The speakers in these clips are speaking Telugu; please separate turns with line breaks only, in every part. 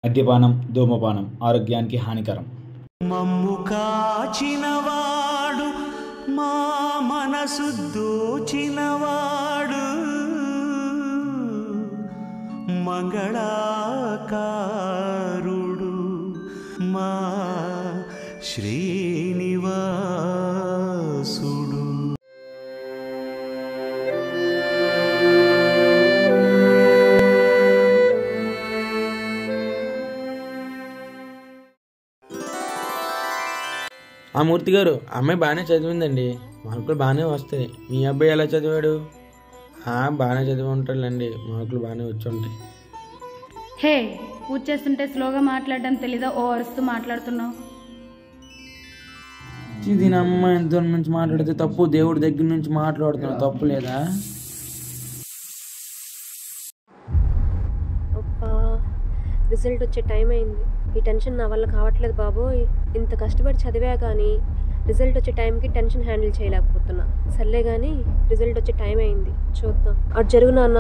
మద్యపానం, ధూమపానం ఆరోగ్యానికి హానికరం.
మమ్ము కాచినవాడు మా మనసు దోచినవాడు మంగళాకారుడు మా శ్రీనివాసుడు.
ఆ మూర్తి గారు, అమ్మాయి బాగానే చదివిందండి, మార్కులు బాగానే వస్తాయి. మీ అబ్బాయి ఎలా చదివాడు? బాగానే చదివి ఉంటాడులేండి, మార్కులు బాగానే వచ్చి ఉంటాయి.
హే, పూజ చేస్తుంటే స్లోగా మాట్లాడడం తెలీదా? ఓ అరుస్తూ మాట్లాడుతున్నావు.
దీని అమ్మ ఎంత దూరం నుంచి మాట్లాడితే తప్పు, దేవుడి దగ్గర నుంచి మాట్లాడుతున్నావు తప్పు లేదా?
రిజల్ట్ వచ్చే టైం అయింది. ఈ టెన్షన్ నా వల్ల కావట్లేదు బాబోయ్. ఇంత కష్టపడి చదివా కానీ రిజల్ట్ వచ్చే టైంకి టెన్షన్ హ్యాండిల్ చేయలేకపోతున్నా. సర్లే కానీ రిజల్ట్ వచ్చే టైం అయింది, చూద్దాం. అటు జరుగు నాన్న.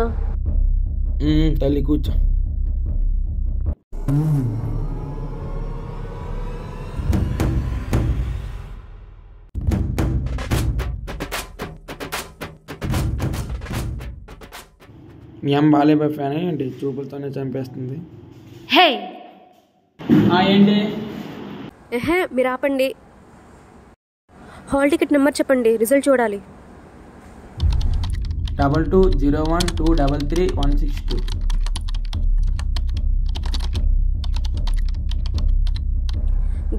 తల్లి కూర్చో. మీ అమ్మ బాలేబాయ్ ఫ్యాన్ ఏంటి? చూపులతోనే చంపేస్తుంది.
హే
ఏంటి?
మీరు ఆపండి. హాల్ టికెట్ నెంబర్ చెప్పండి, రిజల్ట్ చూడాలి.
2201233162.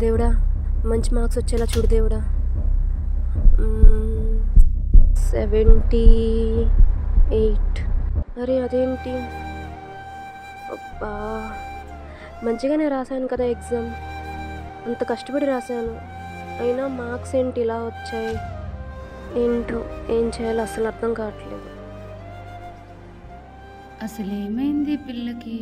దేవుడా, మంచి మార్క్స్ వచ్చేలా చూడు దేవుడా. 78. అరే అదేంటి? అబ్బా, మంచిగానే రాశాను కదా ఎగ్జామ్, అంత కష్టపడి రాశాను, అయినా మార్క్స్ ఏంటి ఇలా వచ్చాయి? ఏంటో, ఏం చేయాలో అసలు అర్థం కావట్లేదు.
అసలు ఏమైంది పిల్లకి?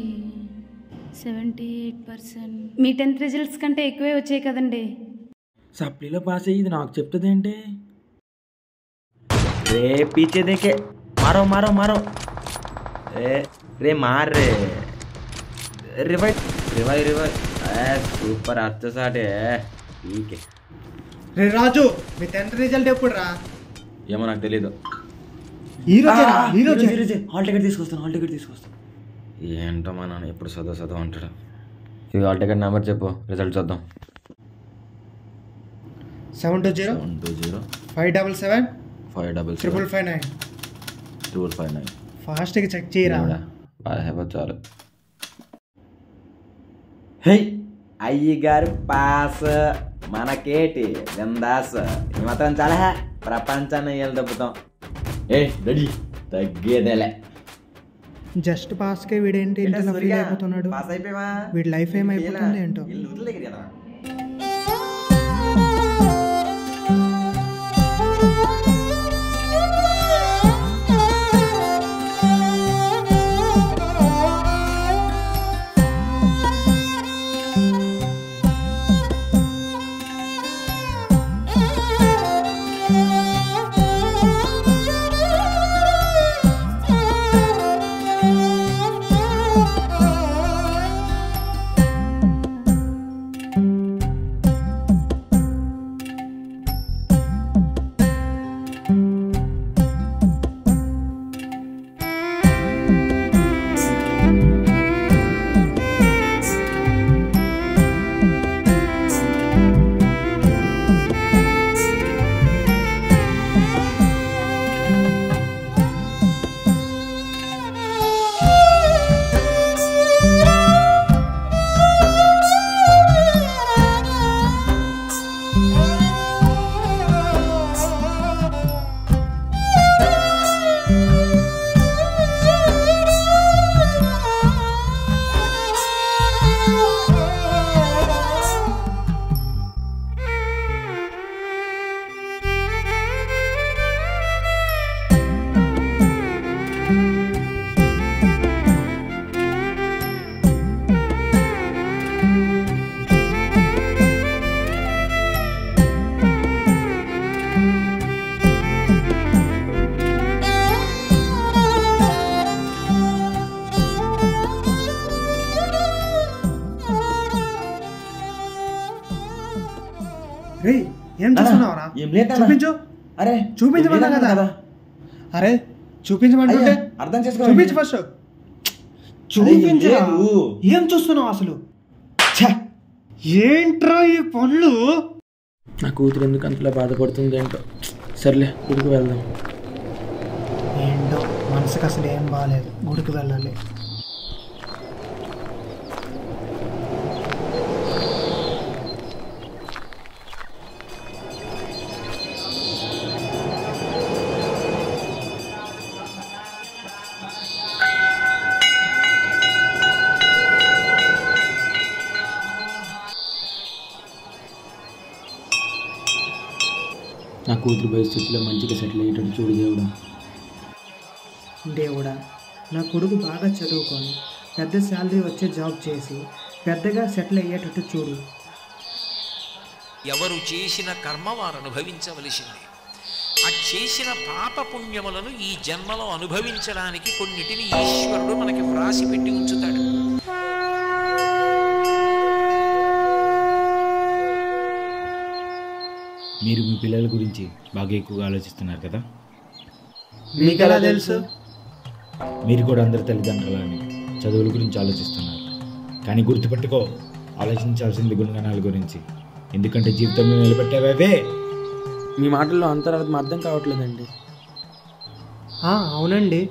78%. మీ 10th రిజల్ట్స్ కంటే ఎక్కువే వచ్చాయి కదండి.
సప్లీలో పాస్ అయ్యి నాకు చెప్తుంది ఏంటి? రే పీछे देखे, मारो मारो मारो, रे मार रे, रिवाइव रिवाइव रिवाइव. సూపర్ అచ్చసాటే. ఓకే
రే రాజు, మీ 10th రిజల్ట్ ఎప్పుడు రా?
ఏమో నాకు తెలీదు.
ఈరోజే
హాల్ టికెట్ తీసుకొస్తాను. ఏంటో మా నాన్న ఎప్పుడు చదువు అంటాడు. ఇది హాల్ టికెట్ నెంబర్ చెప్పు, రిజల్ట్ చూద్దాం.
720 577 555
555
ఫాస్ట్గా చెక్ చేయరా.
చాలు. హే అయ్యగారు పాస్, మనకేటి విందాస్. ఈ మాత్రం చాలా ప్రపంచాన్ని ఏళ్ళు దబ్బుతాం. రెడీ తగ్గేదేలే.
జస్ట్ పాస్కే వీడేంటి ఇంత ఫీల్ అయిపోతున్నాడు?
పాస్ అయిపోయావా?
వీడి లైఫ్ ఏమైపోతుంది ఏంటో. రేయ్ ఏం చూస్తున్నావురా?
ఏం లేదా
చూపించు.
అరే
చూపించమన్నా కదా. అరే చూపించమంటుంటే
అర్థం చేసుకో.
చూపించు ఫస్ట్. చూపించు. ఏం చూస్తున్నావు అసలు? ఏంట్రా ఈ పనులు?
నా కూతురు ఎందుకు అంతలా బాధపడుతుంది ఏంటో. సర్లే గుడికి వెళ్దాం.
ఏంటో మనసుకు అసలు ఏం బాగాలేదు. గుడికి వెళ్ళాలి.
నా కూతురు భవిష్యత్తులో మంచిగా సెటిల్ అయ్యేటట్టు చూడు దేవుడా.
దేవుడా, నా కొడుకు బాగా చదువుకొని పెద్ద శాలరీ వచ్చే జాబ్ చేసి పెద్దగా సెటిల్ అయ్యేటట్టు చూడు.
ఎవరు చేసిన కర్మ వారు అనుభవించవలసిందే. ఆ చేసిన పాప పుణ్యములను ఈ జన్మలో అనుభవించడానికి కొన్నిటిని ఈశ్వరుడు మనకి వ్రాసి పెట్టి ఉంచుతాడు.
మీరు మీ పిల్లల గురించి బాగా ఎక్కువగా ఆలోచిస్తున్నారు కదా.
మీకెలా తెలుసు?
మీరు కూడా అందరి తల్లిదండ్రులని చదువుల గురించి ఆలోచిస్తున్నారు. కానీ గుర్తుపెట్టుకో, ఆలోచించాల్సింది గుణగణాల గురించి. ఎందుకంటే జీవితంలో నిలబెట్టేవే.
మీ మాటల్లో అంతరార్థం అర్థం కావట్లేదండి.
అవునండి,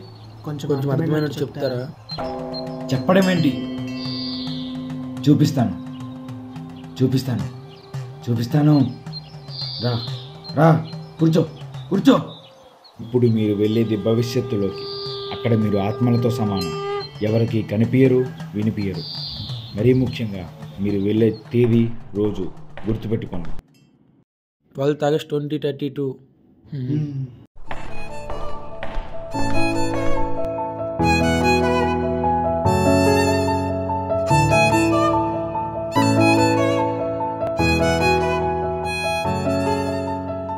కొంచెం
కొంచెం అర్థమైనట్టు చెప్తారా?
చెప్పడం ఏంటి? చూపిస్తాను చూపిస్తాను చూపిస్తాను. రా రా, కూర్చో కూర్చో. ఇప్పుడు మీరు వెళ్ళేది భవిష్యత్తులోకి. అక్కడ మీరు ఆత్మలతో సమానం. ఎవరికి కనిపించరు, వినిపించరు. మరీ ముఖ్యంగా మీరు వెళ్ళే తేదీ, రోజు గుర్తుపెట్టుకోండి.
12 ఆగస్ట్ 2032.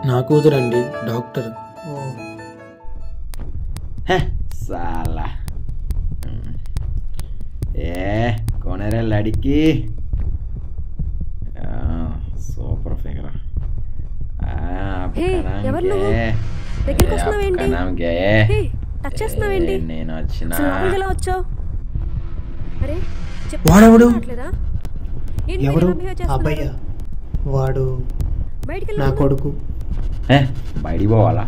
నా కూతురండి, డాక్టర్.
साला कौन है रे लड़की? Super figure.
ఎవరు నువ్వు? దగ్గరికి వస్తున్నావేంటి? టచ్ చేస్తున్నావేంటి?
నేను వచ్చిన
ఎలా వచ్చావు? అరే
వాడెవడు?
ఎవరు? అబ్బయ్య, వాడు నా కొడుకు.
బయటికి పోవాలా?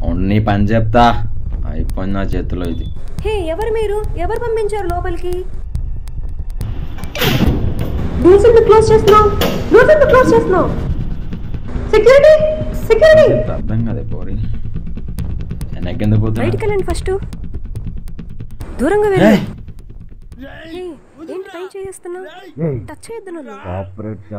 ఉన్ని పని చెప్తా. అయిపోయింది నా చేతిలో ఇది.
ఎవరు మీరు? ఎవరు పంపించారు లోపలికి? డోర్స్ ఎందుకు క్లోజ్ చేస్తున్నావు? డోర్స్ ఎందుకు క్లోజ్ చేస్తున్నావు? Security security.
అర్థం కాదే పోరి. వెనక్కిందుకు పోతున్నా?
బయటికి వెళ్ళండి ఫస్ట్. దూరంగా వెళ్ళండి. ఏంటి ట్రై చేస్తున్నావు? టచ్ చేయొద్దు నన్ను. కాపాడండి.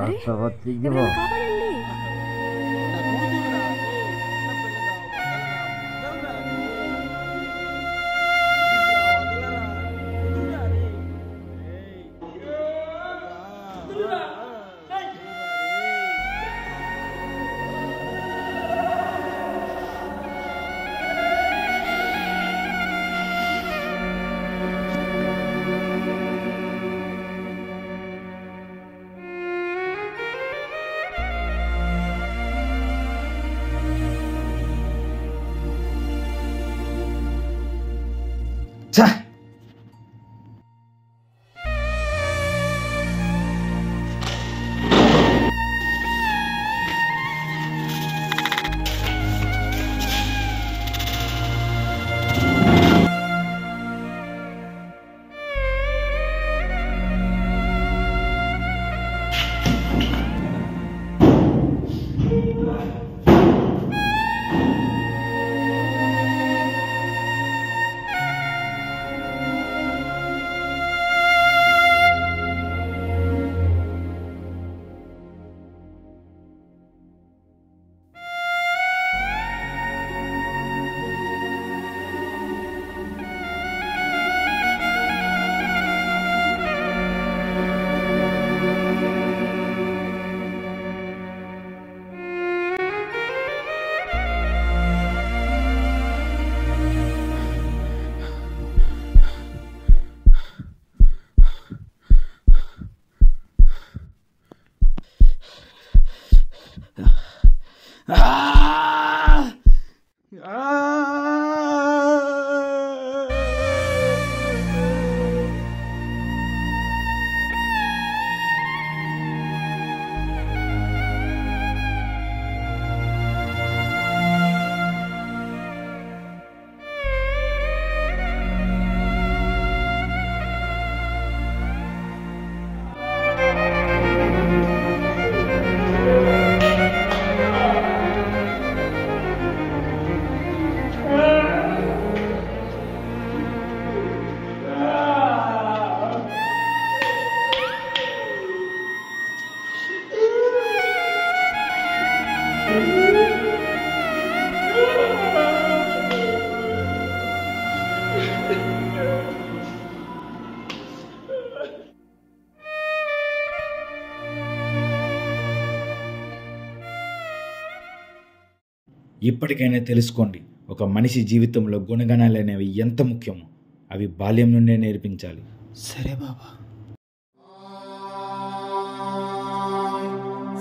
ఇప్పటికైనా తెలుసుకోండి, ఒక మనిషి జీవితంలో గుణగణాలు అనేవి ఎంత ముఖ్యమో అవి బాల్యం నుండే నేర్పించాలి.
సరే బాబా.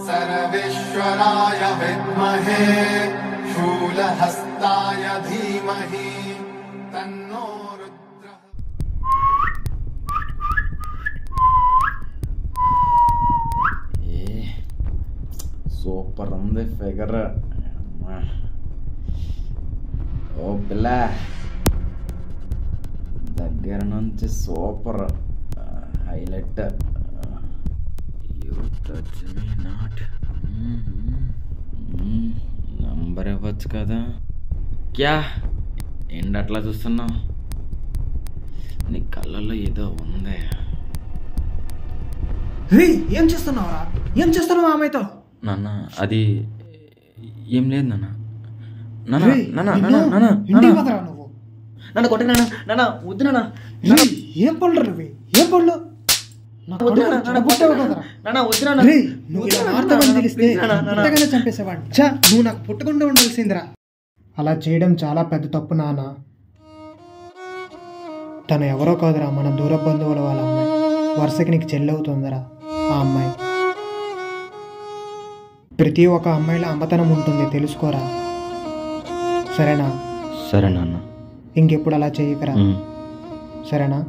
సర్వేశ్వరాయ విద్మహే శూలహస్తాయ ధీమహి తన్నో రుద్రః.
సూపర్ ఉంది ఫిగర్. ఓ పిల్ల, దగ్గర నుంచి సూపర్ హైలైట్. నంబర్ ఇవ్వచ్చు కదా. క్యా ఏంటి అట్లా చూస్తున్నావు? నీ కళ్ళల్లో ఏదో ఉంది.
ఏం చేస్తున్నావురా? ఏం చేస్తున్నావు అమ్మాయితో?
నాన్న అది ఏం లేదు నాన్న.
నన్ను కొట్టి నాన్న వద్దు నాన్న. ఏం పళ్ళు రవి? ఏం పళ్ళు? నువ్వు ఇలా వార్తని తెలిస్తే పుట్టగానే చంపేసేవాడు. నువ్వు నాకు పుట్టకుండా ఉండాల్సిందిరా. అలా చేయడం చాలా పెద్ద తప్పు నాన్న. తను ఎవరో కాదురా, మన దూర బంధువుల వాళ్ళ అమ్మాయి. వరుసకి నీకు చెల్లవుతుందిరా ఆ అమ్మాయి. ప్రతి ఒక్క అమ్మాయిలో అమ్మతనం ఉంటుంది, తెలుసుకోరా. సరేనా?
సరే నాన్న.
ఇంకెప్పుడు అలా చేయకరా, సరేనా?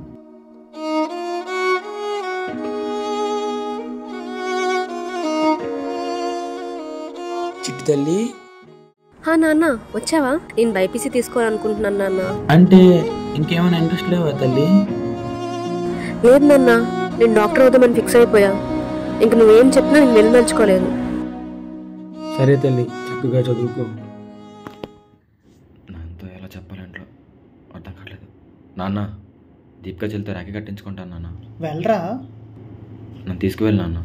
చిట్టి తల్లి.
నాన్న వచ్చావా? నేను బైపీసీ తీసుకోవాలనుకుంటున్నాను నాన్న.
అంటే ఇంకేమైనా ఇంట్రెస్ట్ లేవా తల్లి?
లేదు నాన్న, నేను డాక్టర్ అవుదామని ఫిక్స్ అయిపోయా. ఇంక నువ్వేం చెప్పినా నేను వెళ్ళదలుచుకోలేదు.
సరే తల్లి, చక్కగా చదువుకో.
నాన్నతో ఎలా చెప్పాలంట్లో అర్థం కావట్లేదు. నాన్న, దీపిక చెల్లితో రాఖీ కట్టించుకుంటాను నాన్న.
వెళ్ళరా.
నన్ను తీసుకువెళ్ళి నాన్న.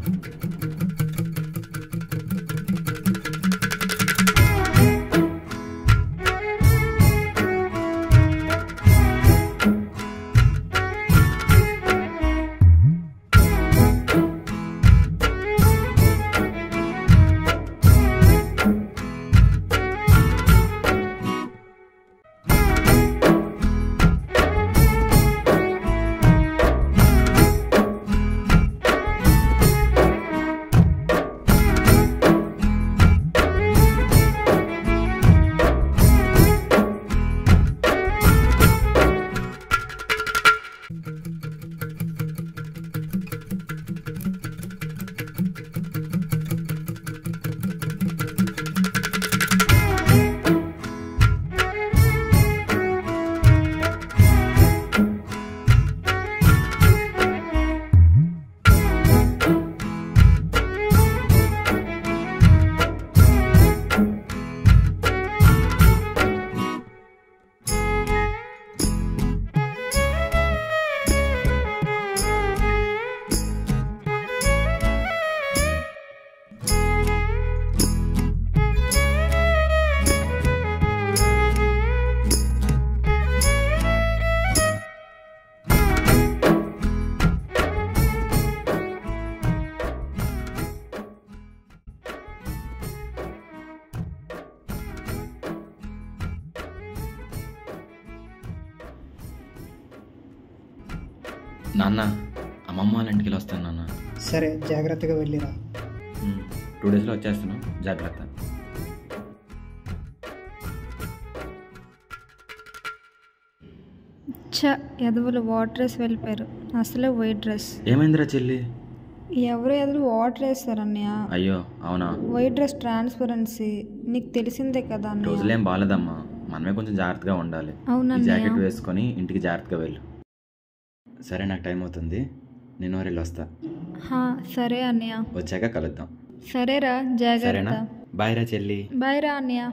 నాన్న, అమ్మమ్మ వాళ్ళ ఇంటికి వస్తాను నాన్న.
సరే, జాగ్రత్తగా వెళ్ళిరా.
2 డేస్లో వచ్చేస్తాను, జాగ్రత్త.
ఎదవలు వాటర్ వేసి వెళ్ళిపోయారు. అసలే వైట్ డ్రెస్.
ఏమైందిరా చెల్లి?
ఎవరు ఎదవలు వాటర్ వేస్తారు అన్నయ్య.
అయ్యో అవునా?
వైట్ డ్రెస్ ట్రాన్స్పరెన్సీ నీకు తెలిసిందే కదా అన్నయ్య.
రోజులేం బాలేదమ్మా, మనమే కొంచెం జాగ్రత్తగా ఉండాలి.
అవునన్నయ్య.
జాకెట్ వేసుకొని ఇంటికి జాగ్రత్తగా వెళ్ళు. సరే, నాకు టైం అవుతుంది, నేను వెళ్ళి వస్తా.
సరే అన్నయ్య,
వచ్చాక కలుద్దాం.
సరేరా, జాగ్రత్త.
సరేనా? బాయ్ రా చెల్లి.
బాయ్ రా అన్నయ్య.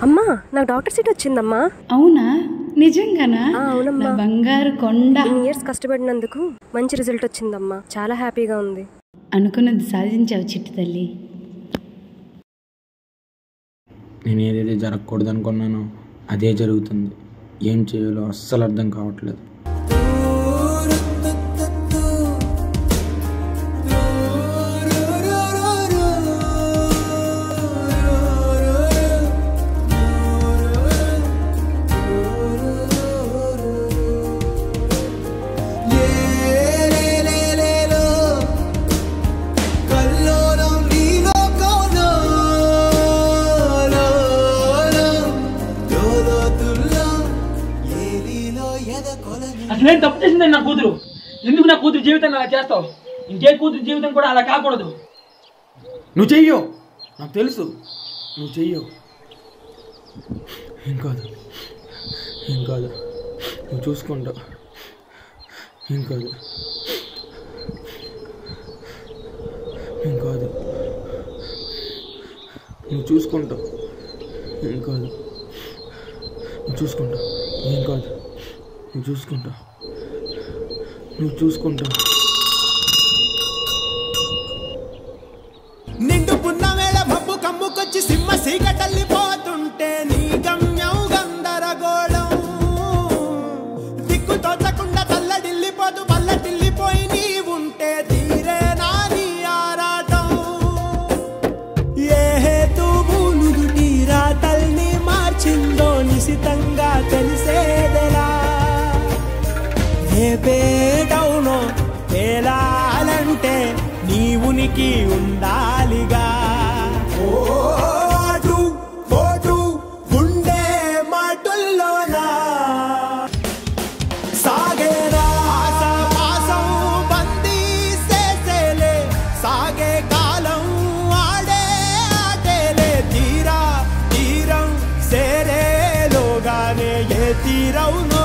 అమ్మా, నాకు డాక్టర్ సీట్ వచ్చిందమ్మా.
అవునా? నిజంగానా?
అవునమ్మా.
బంగారు కొండ.
ఇయర్స్ కష్టపడినందుకు మంచి రిజల్ట్ వచ్చిందమ్మా. చాలా హ్యాపీగా ఉంది.
అనుకున్నది సాధించావు చిట్టి తల్లి.
నేను ఏదైతే జరగకూడదు అనుకున్నానో అదే జరుగుతుంది. ఏం చేయాలో అస్సలు అర్థం కావట్లేదు.
అసలేం తప్పు చేసిందని నా కూతురు. ఎందుకు నా కూతురు జీవితాన్ని అలా చేస్తావు? ఇంకే కూతురు జీవితం కూడా అలా కాకూడదు.
నువ్వు చెయ్యో, నాకు తెలుసు నువ్వు చెయ్యో. ఏం కాదు, ఏం కాదు, నువ్వు చూసుకుంటావు. ఏం కాదు, ఏం కాదు, నువ్వు చూసుకుంటావు. ఏం కాదు, నువ్వు చూసుకుంటావు. ఏం కాదు, నువ్వు చూసుకుంటావు. నువ్వు చూసుకుంటావు.
నిండు పున్నమేళ మబ్బు కమ్ముకొచ్చి సింహ సీకటల్లిపోతుంటే నీ గమ్యం గందరగోళం. దిక్కు తోచకుండా తల్లడిల్లిపోతూ పల్లటిల్లిపోయి నీ ఉంటే తీరే నాని ఆరాటం. ఏ హేతువులు తీరా తల్ని మార్చిందో నిశితంగా తెలిసేదెలా. ఏ పేటవునో తేలాలంటే నీ ఉనికి ఉండాలిగా. ఓటు ఓటు గుండె మాటుల్లోనా సాగేరా ఆసపాసం బందీ చేసేలే. సాగే కాలం ఆడే ఆటేలే. తీరా తీరం సేరేలోగానే ఏ తీరవునో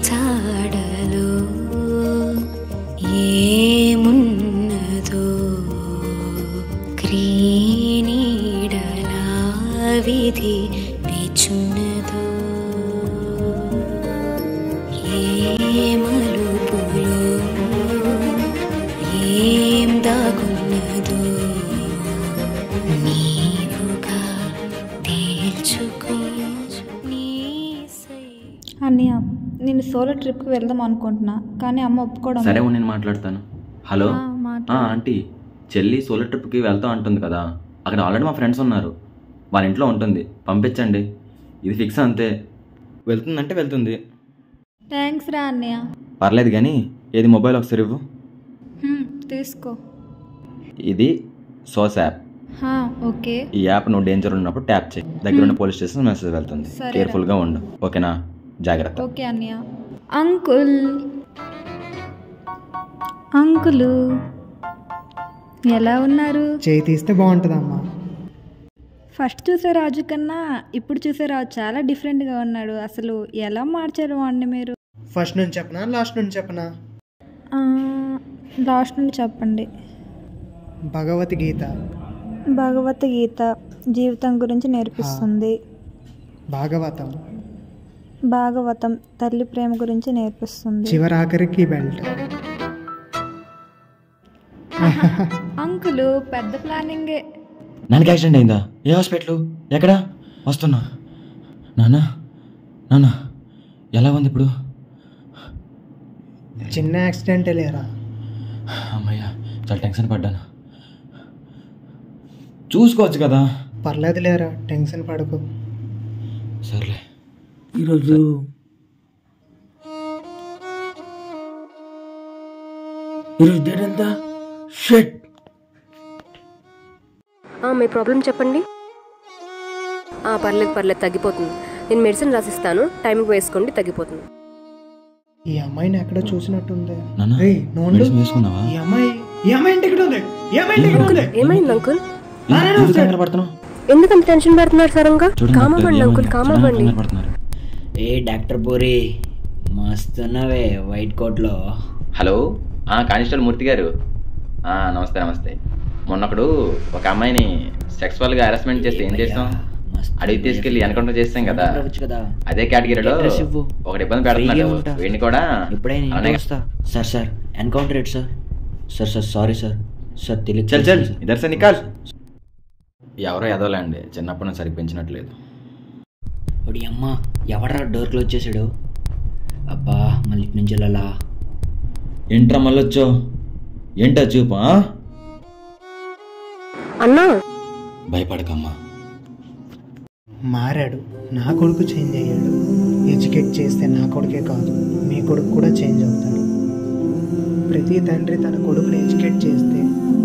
చాడలో ఏమున్నదో క్రీనీడలా విధి నిచున్నదో. ఏ మలుపులో ఏం దాగున్నదో నీవుగా తేల్చుకో.
అన్నయ్య, నేను సోలో ట్రిప్కి వెళ్దాం అనుకుంటున్నా, కానీ అమ్మ ఒప్పుకోవడం.
సరే, నేను మాట్లాడతాను. హలో ఆంటీ, చెల్లి సోలో ట్రిప్కి వెళ్తాం అంటుంది కదా. అక్కడ ఆల్రెడీ మా ఫ్రెండ్స్ ఉన్నారు, వాళ్ళ ఇంట్లో ఉంటుంది, పంపించండి. ఇది ఫిక్స్ అంతే. వెళ్తుందంటే వెళ్తుంది.
థ్యాంక్స్ రా అన్నయ్య.
పర్లేదు కానీ ఏది మొబైల్ ఒకసారి ఇవ్వు.
తీసుకో.
ఇది సోస్ యాప్.
ఓకే.
ఈ యాప్ నువ్వు డేంజర్ ఉన్నప్పుడు ట్యాప్ చేయి. దగ్గరున్న పోలీస్ స్టేషన్ మెసేజ్ వెళ్తుంది. కేర్ఫుల్గా ఉండు, ఓకేనా? జాగ్రత్త.
ఓకే అన్నయ్య. అంకుల్, అంకులు ఎలా ఉన్నారు?
చేయి తీస్తే బాగుంటుందమ్మా.
ఫస్ట్ చూసే రాజు కన్నా ఇప్పుడు చూసే రాజు చాలా డిఫరెంట్గా ఉన్నాడు. అసలు ఎలా మార్చారు వాడిని మీరు?
ఫస్ట్ నుంచి చెప్పనా, లాస్ట్ నుంచి చెప్పనా?
లాస్ట్ నుండి చెప్పండి.
భగవద్గీత.
భగవద్గీత జీవితం గురించి నేర్పిస్తుంది.
భాగవతం
భాగవతం తల్లి ప్రేమ గురించి నేర్పిస్తుంది.
చివరాఖరికి బెల్ట్.
అంకులు పెద్ద ప్లానింగే.
నాన్నకి యాక్సిడెంట్ అయిందా? ఏ హాస్పిటల్? ఎక్కడా? వస్తున్నా. నాన్న నాన్న ఎలా ఉంది ఇప్పుడు?
చిన్న యాక్సిడెంటే లేరా?
అమ్మయ్య, చాలా టెన్షన్ పడ్డాను. చూసుకోవచ్చు కదా.
పర్లేదు లేరా, టెన్షన్ పడకు.
సర్లే.
ఈరోజు డేట్ ఎంత? షట్.
మీ ప్రాబ్లం చెప్పండి. పర్లేదు తగ్గిపోతుంది. నేను మెడిసిన్ రాసిస్తాను, టైంకి వేసుకోండి, తగ్గిపోతుంది.
ఈ అమ్మాయిని ఎక్కడ చూసినట్టుంది.
వేసుకున్నావా?
ఏమైంది అంకుల్? ఎందుకంత టెన్షన్ పెడుతున్నారు సరంగా? కామవ్వండి అంకుల్, కామవ్వండి.
ఏ డాక్టర్ పూరి మస్తున్నావే వైట్ కోట్లో.
హలో, కానిస్టేబుల్ మూర్తి గారు. నమస్తే నమస్తే. మొన్నప్పుడు ఒక అమ్మాయిని సెక్సువల్గా హెరాస్మెంట్ చేస్తే ఏం చేస్తాం? అడిగి తీసుకెళ్లి ఎన్కౌంటర్ చేస్తాం కదా. అదే కేటగిరీలో ఒకటి ఇబ్బంది పెడుతున్నాడు. వీడిని కూడా
sir sir encounter rate sir. Sir sir sorry sir. Sir తెలియదు.
చల్ చల్ ఇదర్ సార్ నికాల్. ఎవరో ఎదవలేండి, చిన్నప్పటి నుంచి సరిగ్గా పెంచినట్లేదు.
ఒడి అమ్మ, ఎవడరా డోర్ క్లోజ్ చేసాడు? అబ్బా మళ్ళీ ఇటు నుంచి వెళ్ళాలా?
ఏంట్రా మళ్ళొచ్చో? ఏంటా చూపా?
అన్నా
భయపడకమ్మా.
మారాడు. నా కొడుకు చేంజ్ అయ్యాడు. ఎడ్యుకేట్ చేస్తే నా కొడుకే కాదు, మీ కొడుకు కూడా చేంజ్ అవుతాడు. ప్రతి తండ్రి తన కొడుకుని ఎడ్యుకేట్ చేస్తే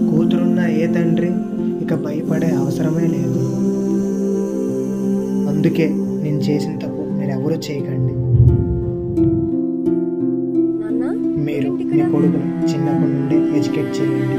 కూతురున్న ఏ తండ్రి ఇక భయపడే అవసరమే లేదు. అందుకే నేను చేసిన తప్పు మీరు ఎవరూ చేయకండి. మీరు మీ కొడుకుని చిన్నప్పటి నుండి ఎడ్యుకేట్ చేయండి.